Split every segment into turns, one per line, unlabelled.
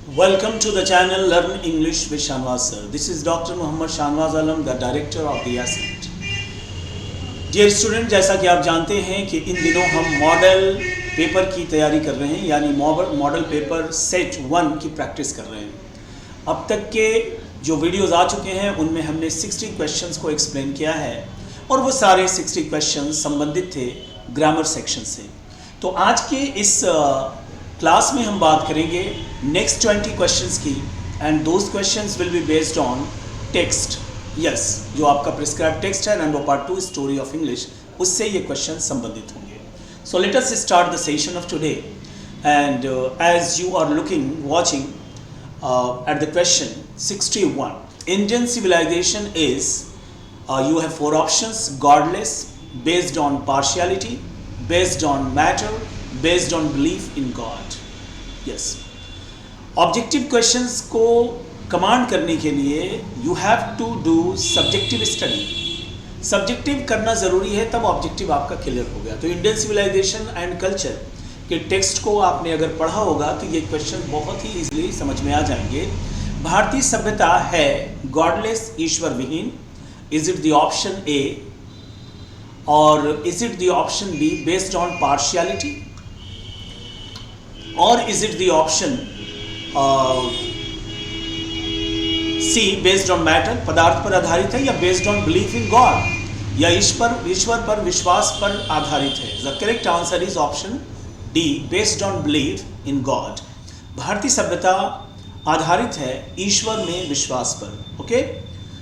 Welcome to the channel Learn English with Shanwaz sir. This is Dr. Muhammad Shanwaz Alam, the director of the ASCENT. Dear student, जैसा कि आप जानते हैं कि इन दिनों हम मॉडल पेपर की तैयारी कर रहे हैं, यानी मॉडल पेपर सेट 1 की प्रैक्टिस कर रहे हैं। अब तक के जो वीडियोस आ चुके हैं उनमें हमने 60 क्वेश्चंस को एक्सप्लेन किया है और वो सारे 60 क्वेश्चंस संबंधित थे ग्रामर सेक्शन से। तो आज के इस क्लास में हम बात करेंगे नेक्स्ट 20 क्वेश्चंस की, and those questions will be based on text. Yes, जो आपका प्रिस्क्राइब टेक्स्ट है number part 2 story of English, उससे ये क्वेश्चन संबंधित होंगे। So let us start the session of today, and as you are watching at the question 61, Indian civilization is, you have 4 options: godless, based on partiality, based on matter, based on belief in God. Yes, objective questions को command करने के लिए you have to do subjective study. Subjective करना ज़रूरी है, तब objective आपका clear हो गया। तो इंडियन सिविलाइजेशन एंड कल्चर के टेक्स्ट को आपने अगर पढ़ा होगा तो ये क्वेश्चन बहुत ही इजीली समझ में आ जाएंगे। भारतीय सभ्यता है गॉडलेस, ईश्वर विहीन। Is it the option A और is it the option B based on partiality, और is it the option C based on matter, पदार्थ पर आधारित है, या based on belief in God, या ईश्वर पर विश्वास पर आधारित है। The correct answer is option D, based on belief in God. भारतीय सभ्यता आधारित है ईश्वर में विश्वास पर। ओके,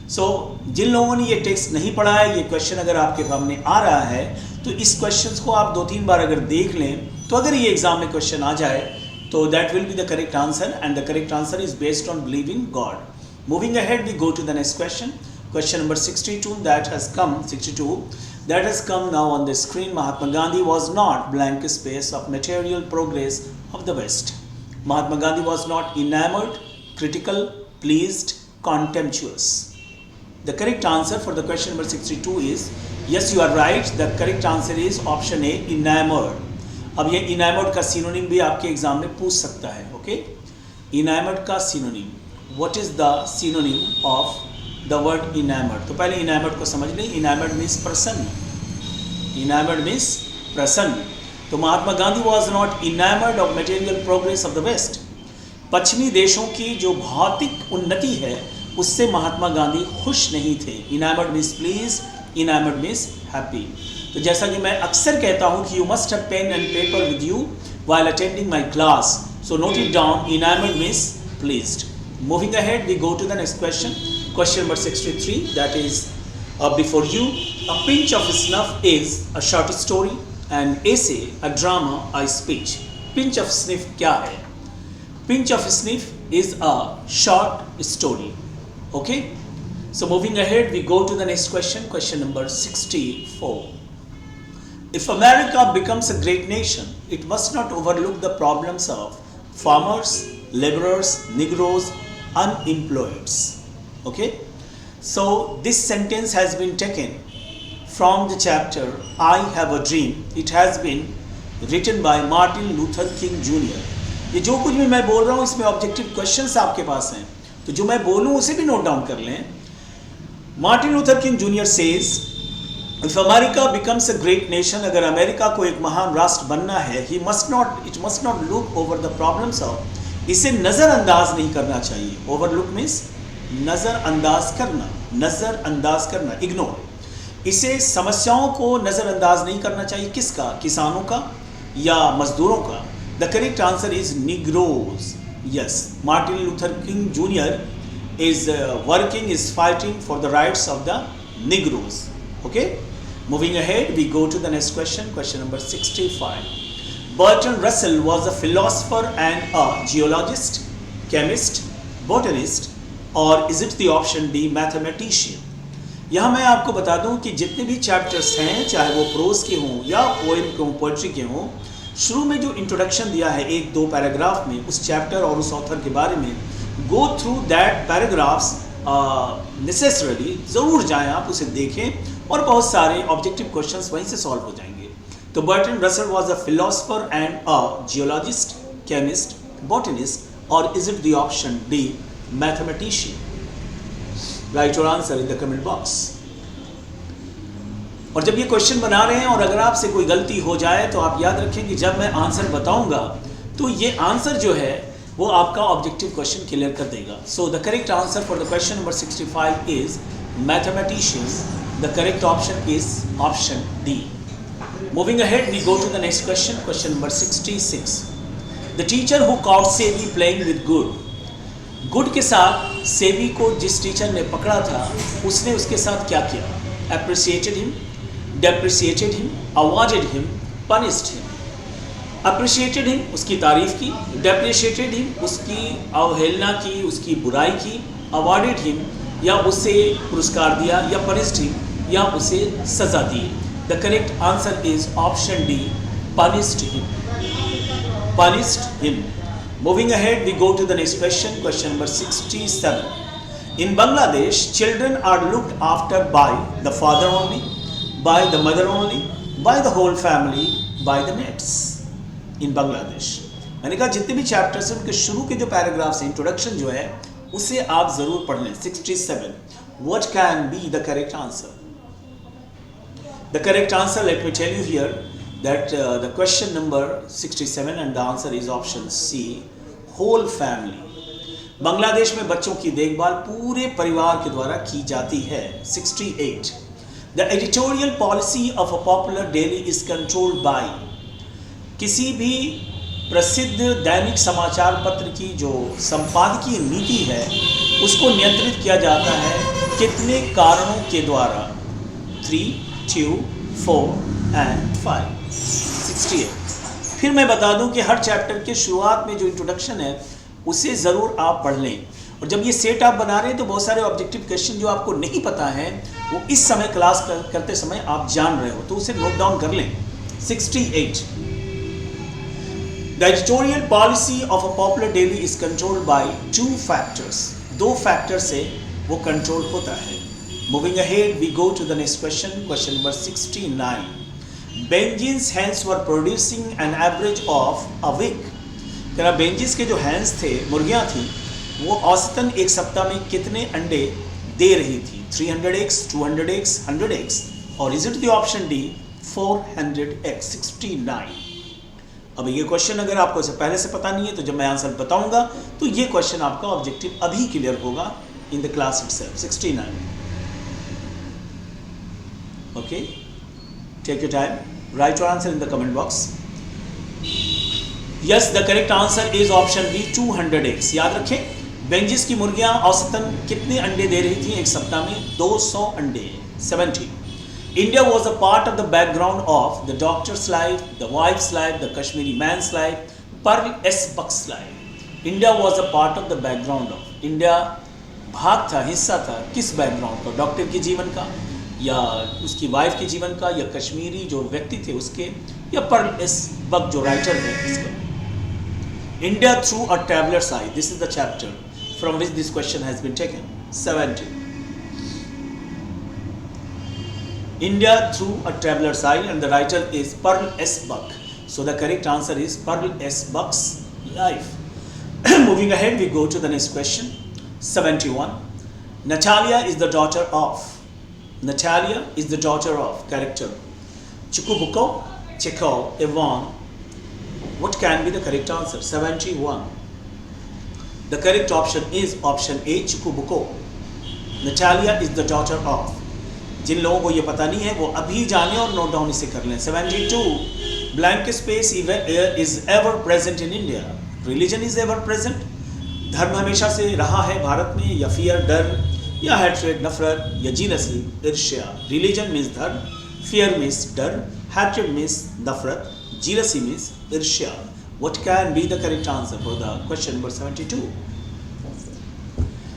सो जिन लोगों ने ये टेक्स्ट नहीं पढ़ा है, ये क्वेश्चन अगर आपके सामने आ रहा है तो इस क्वेश्चन को आप 2-3 बार अगर देख लें तो अगर ये एग्जाम में क्वेश्चन आ जाए तो that will be the correct answer, and the correct answer is based on believing God. Moving ahead, we go to the next question, question number 62 that has come now on the screen. Mahatma Gandhi was not blank space of material progress of the West. Mahatma Gandhi was not enamored, critical, pleased, contemptuous. The correct answer for the question number 62 is, yes, you are right, the correct answer is option A, enamored. अब ये enamored का synonym भी आपके exam में पूछ सकता है। Okay, enamored का synonym, what is the synonym of the word enamored? तो पहले enamored को समझ लें। enamored means प्रसन्न, enamored means प्रसन्न। तो Mahatma Gandhi was not enamored of material progress of the West. पश्चिमी देशों की जो भौतिक उन्नति है उससे महात्मा गांधी खुश नहीं थे। enamored means pleased, enamored means happy. तो जैसा कि मैं अक्सर कहता हूँ कि you must have pen and paper with you while attending my class, so note it down, enamored means pleased. Moving ahead, we go to the next question. Question number 63, that is before you. A pinch of snuff is a short story, an essay, a drama, a speech. Pinch of snuff क्या है? Pinch of snuff is a short story. Okay? So moving ahead, we go to the next question, question number 64. If America becomes a great nation, it must not overlook the problems of farmers, laborers, Negroes, unemployeds. Okay, so this sentence has been taken from the chapter I Have a Dream. It has been written by Martin Luther King Jr. ये जो कुछ भी मैं बोल रहा हूँ इसमें objective questions आपके पास हैं, तो जो मैं बोलूँ उसे भी नोट डाउन कर लें। Martin Luther King junior says, if America becomes a great nation, अगर अमेरिका को एक महान राष्ट्र बनना है, it must not look over the problems of, इसे नज़रअंदाज नहीं करना चाहिए। ओवरलुक मीन्स नज़रअंदाज करना, इग्नोर। इसे समस्याओं को नज़रअंदाज नहीं करना चाहिए। किसका? किसानों का या मजदूरों का? The correct answer is negroes. Yes, Martin Luther King junior is working, is fighting for the rights of the negroes. Okay, moving ahead, we go to the next question, question number 65. Bertrand Russell was a philosopher and a geologist, chemist, botanist, और is it the option D, mathematician? यहाँ मैं आपको बता दूँ कि जितने भी chapters हैं, चाहे वो प्रोज के हों या पोएम के हों, पोएट्री के हों, शुरू में जो इंट्रोडक्शन दिया है 1-2 पैराग्राफ में उस चैप्टर और उस ऑथर के बारे में, go through that paragraphs necessarily, ज़रूर जाएं आप, उसे देखें और बहुत सारे ऑब्जेक्टिव क्वेश्चंस वहीं से सॉल्व हो जाएंगे। तो Bertrand Russell was a philosopher and a geologist, chemist, botanist or is it the option D, mathematician? Write your answer in the comment box. और जब ये क्वेश्चन बना रहे हैं और अगर आपसे कोई गलती हो जाए तो आप याद रखें कि जब मैं आंसर बताऊंगा तो ये आंसर जो है वो आपका ऑब्जेक्टिव क्वेश्चन क्लियर कर देगा. So the correct answer for the question number 65 is mathematician. The correct option is option D. Moving ahead, we go to the next question, question number 66. The teacher who caught Sebi playing with Good. Good के साथ सेबी को जिस teacher ने पकड़ा था उसने उसके साथ क्या किया? Appreciated him, depreciated him, awarded him, punished him. Appreciated him, उसकी तारीफ की. Depreciated him, उसकी अवहेलना की, उसकी बुराई की. Awarded him, या उसे पुरस्कार दिया, या punished him, या उसे सजा दी. The correct answer is option D, punished him. Punished him. Moving ahead, we go to the next question, question number 67. In Bangladesh, children are looked after by the father only, by the mother only, by the whole family, by the mates. In Bangladesh. मैंने कहा जितने भी chapters हैं उनके शुरू के जो paragraphs हैं, इंट्रोडक्शन जो है उसे आप जरूर पढ़ लें. 67. What can be the correct answer? The correct answer, let me tell you here that the question number 67 and the answer is option C, whole family. Bangladesh में बच्चों की देखभाल पूरे परिवार के द्वारा की जाती है. 68. The editorial policy of a popular daily is controlled by. किसी भी प्रसिद्ध दैनिक समाचार पत्र की जो संपादकीय नीति है उसको नियंत्रित किया जाता है कितने कारणों के द्वारा? 3, 2, 4 and 5. 68. फिर मैं बता दूं कि हर चैप्टर के शुरुआत में जो इंट्रोडक्शन है उसे ज़रूर आप पढ़ लें. और जब ये सेट आप बना रहे हैं तो बहुत सारे ऑब्जेक्टिव क्वेश्चन जो आपको नहीं पता है वो इस समय क्लास करते समय आप जान रहे हो तो उसे नोट डाउन कर लें. 68. The editorial policy of a popular daily is controlled by 2 factors. 2 factors से वो कंट्रोल होता है. Moving ahead, we go to the next question, question number 69. Benjin's hens were producing an average of a week. क्या बेंजिस के जो hence थे, मुर्गियाँ थी, वो औसतन एक सप्ताह में कितने अंडे दे रही थी? 300 eggs, 200 eggs, 100 eggs, और is it the option D, 400 eggs? 69. अब ये क्वेश्चन अगर आपको इसे पहले से पता नहीं है तो जब मैं आंसर बताऊंगा तो ये क्वेश्चन आपका ऑब्जेक्टिव अभी क्लियर होगा in the class itself. 69. Okay, take your time, write your answer in the comment box. Yes, the correct answer is option B, 200 eggs. याद रखें, बेंजिस की मुर्गियां औसतन कितने अंडे दे रही थी एक सप्ताह में? 200 अंडे. 70. India was a part of the background of the doctor's life, the wife's life, the Kashmiri man's life, Pearl S. Buck's life. India was a part of the background of. India भाग था, हिस्सा था किस background का? Doctor के जीवन का, या उसकी वाइफ के जीवन का, या कश्मीरी जो व्यक्ति थे उसके, या पर्ल एस बक जो राइटर है इसका. India through a traveler's eye. This is the chapter from which this question has been taken. 70. India through a traveler's eye, and the writer is Pearl S. Buck. So the correct answer is Pearl S. Buck's life. Moving ahead, we go to the next question. 71. Natalia is the daughter of. Natalia is the daughter of. Character. Chukubuko, Chekhov, Yvonne. What can be the correct answer? 71. The correct option is option A, Chukubuko. Natalia is the daughter of. जिन लोगों को ये पता नहीं है वो अभी जाने और नोट डाउन इसे कर लें. 72. Blank space is ever present in India. Religion is ever present. धर्म हमेशा से रहा है भारत में, या फियर डर, या hatred नफरत, या jealousy ईर्ष्या. Religion means धर्म, fear means डर, hatred means नफरत, jealousy means ईर्ष्या. What can be the correct answer for the question number 72?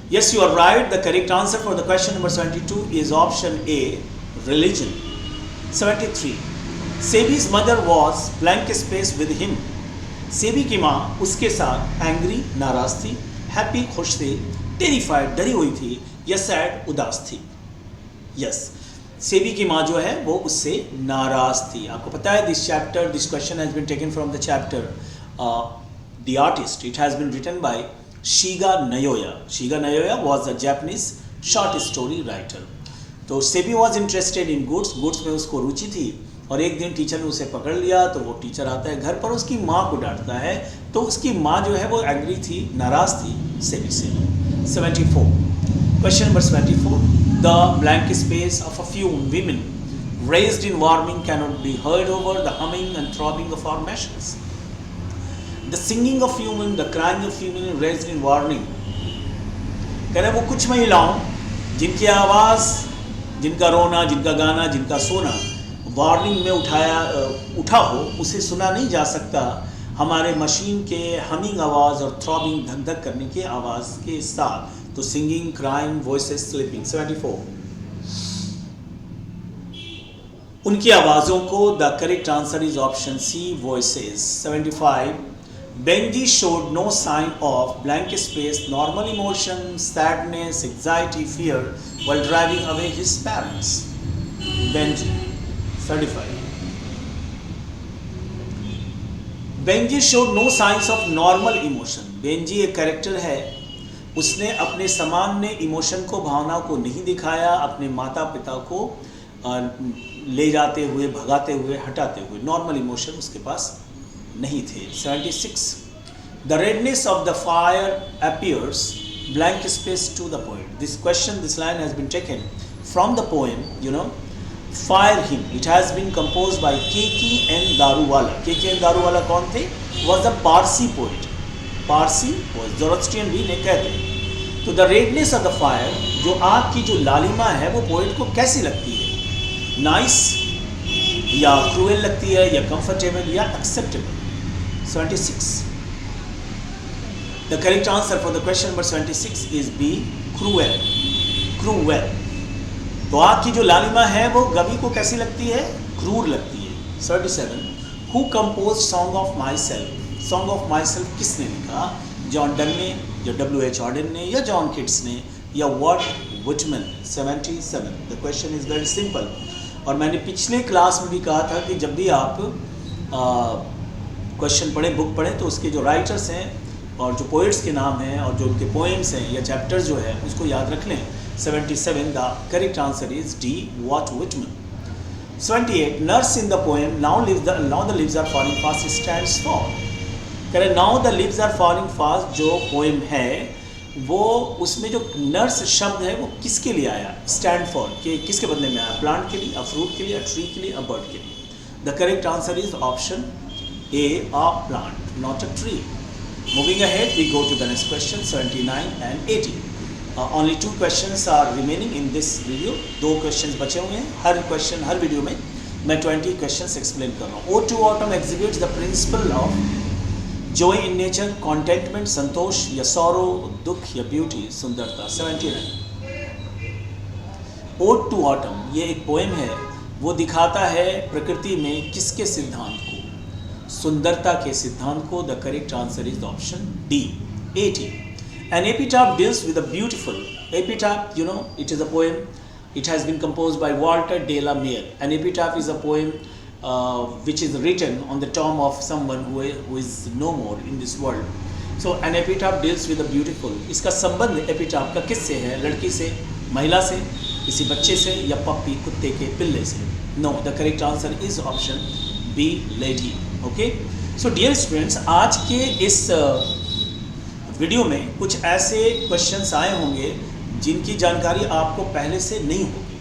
Yes, you are right. The correct answer for the question number 72 is option A, religion. 73. Sebi's mother was blank space with him. SEBI की माँ उसके साथ angry नाराज थी, happy खुश थी, terrified डरी हुई थी, या सैड उदास थी. यस, सेबी की माँ जो है वो उससे नाराज थी. आपको पता है this question has been taken from the chapter The Artist. It has been written by Shiga Naoya. Shiga Naoya was a Japanese short story writer. तो SEBI was interested in goods में उसको रुचि थी, और एक दिन टीचर ने उसे पकड़ लिया। तो वो टीचर आता है घर पर, उसकी माँ को डांटता है, तो उसकी माँ जो है वो एंग्री थी, नाराज थी सेबी से। 74 question number 74, the blank space of a few women raised in warming cannot be heard over the humming and throbbing of our machines. The singing of women, the crying of women raised in warning. कह रहे वो कुछ महिलाओं जिनकी आवाज़, जिनका रोना, जिनका गाना, जिनका सोना वार्निंग में उठा हो, उसे सुना नहीं जा सकता हमारे मशीन के हमिंग आवाज़ और थ्रॉबिंग, धक धक करने की आवाज़ के साथ। तो सिंगिंग, क्राइंग, वॉइसेस, स्लीपिंग। 74 उनकी आवाज़ों को, the correct answer is option C, voices. 75 Benji showed no sign of blank space, normal emotion, sadness, anxiety, fear while driving away his parents. Benji. 35 Benji showed no signs of normal emotion. Benji एक character है, उसने अपने सामान्य emotion को, भावना को नहीं दिखाया अपने माता पिता को ले जाते हुए, भगाते हुए, हटाते हुए। नॉर्मल इमोशन उसके पास नहीं थे। 76 The redness of the fire appears blank space to the poet. This line has been taken from the poem, Fire Hymn. It has been composed by K.K.N. Daruwala. K.K.N. Daruwala कौन थे? Was a Parsi poet. Parsi poet, Zoroastrian भी नहीं कहते। तो the redness of the fire, जो आग की जो लालिमा है, वो पोएट को कैसी लगती है? नाइस या क्रूएल लगती है, या कंफर्टेबल या acceptable? 76 The correct answer for the question number 76 is B, cruel. Cruel. तो आग की जो लालिमा है वो कवि को कैसी लगती है? क्रूर लगती है। 37 Who composed Song of Myself? Song of Myself किसने लिखा? जॉन डन ने, या W.H. Auden ने, या जॉन किट्स ने, या Walt Whitman? 77 The question is very simple. और मैंने पिछले क्लास में भी कहा था कि जब भी आप क्वेश्चन पढ़ें, बुक पढ़ें, तो उसके जो राइटर्स हैं और जो पोइट्स के नाम हैं और जो उनके पोएम्स हैं या चैप्टर्स जो है उसको याद रख लें। 77 the correct answer is D, Walt Whitman. 78 nurse in the poem now the leaves are falling fast stands for. कह रहे now the leaves are falling fast जो पोएम है वो, उसमें जो नर्स शब्द है वो किसके लिए आया? स्टैंड फॉर के किसके बदले में आया? प्लांट के लिए, अ फ्रूट के लिए, अ ट्री के लिए, अ बर्ड के लिए? The correct answer is option A, a plant, not a tree. Moving ahead, we go to the next question, 79 and 80. Only 2 questions are remaining in this video. 2 questions बचे हुए हैं। हर question, हर video में मैं 20 questions explain कर रहा हूँ। Ode to Autumn exhibits the principle of joy in nature, contentment, संतोष या sorrow, दुख या beauty, सुंदरता। 79 Ode to Autumn ये एक पोएम है, वो दिखाता है प्रकृति में किसके सिद्धांत को? सुंदरता के सिद्धांत को। The correct answer is option D, 80 An epitaph deals with a beautiful epitaph, it is a poem. It has been composed by Walter de la Mare. An epitaph is a poem which is written on the tomb of someone who is no more in this world. So an epitaph deals with a beautiful. इसका संबंध epitaph का किससे है? लड़की से, महिला से, किसी बच्चे से, या पप्पी, कुत्ते के पिल्ले से? No, the correct answer is option B, lady. Okay, so dear students, आज के इस वीडियो में कुछ ऐसे क्वेश्चंस आए होंगे जिनकी जानकारी आपको पहले से नहीं होगी।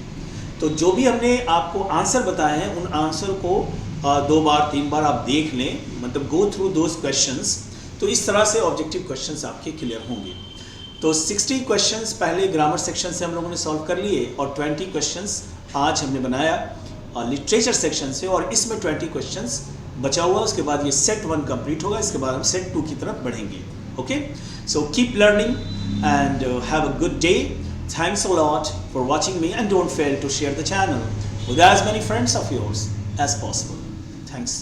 तो जो भी हमने आपको आंसर बताए हैं उन आंसर को 2 बार 3 बार आप देख लें, मतलब गो थ्रू दोज क्वेश्चंस। तो इस तरह से ऑब्जेक्टिव क्वेश्चंस आपके क्लियर होंगे। तो 60 क्वेश्चंस पहले ग्रामर सेक्शन से हम लोगों ने सॉल्व कर लिए और 20 क्वेश्चंस आज हमने बनाया लिटरेचर सेक्शन से, और इसमें 20 क्वेश्चंस बचा हुआ। उसके बाद ये सेट 1 कंप्लीट होगा, इसके बाद हम सेट 2 की तरफ बढ़ेंगे। Okay, so keep learning and have a good day. Thanks a lot for watching me and don't fail to share the channel with as many friends of yours as possible. Thanks.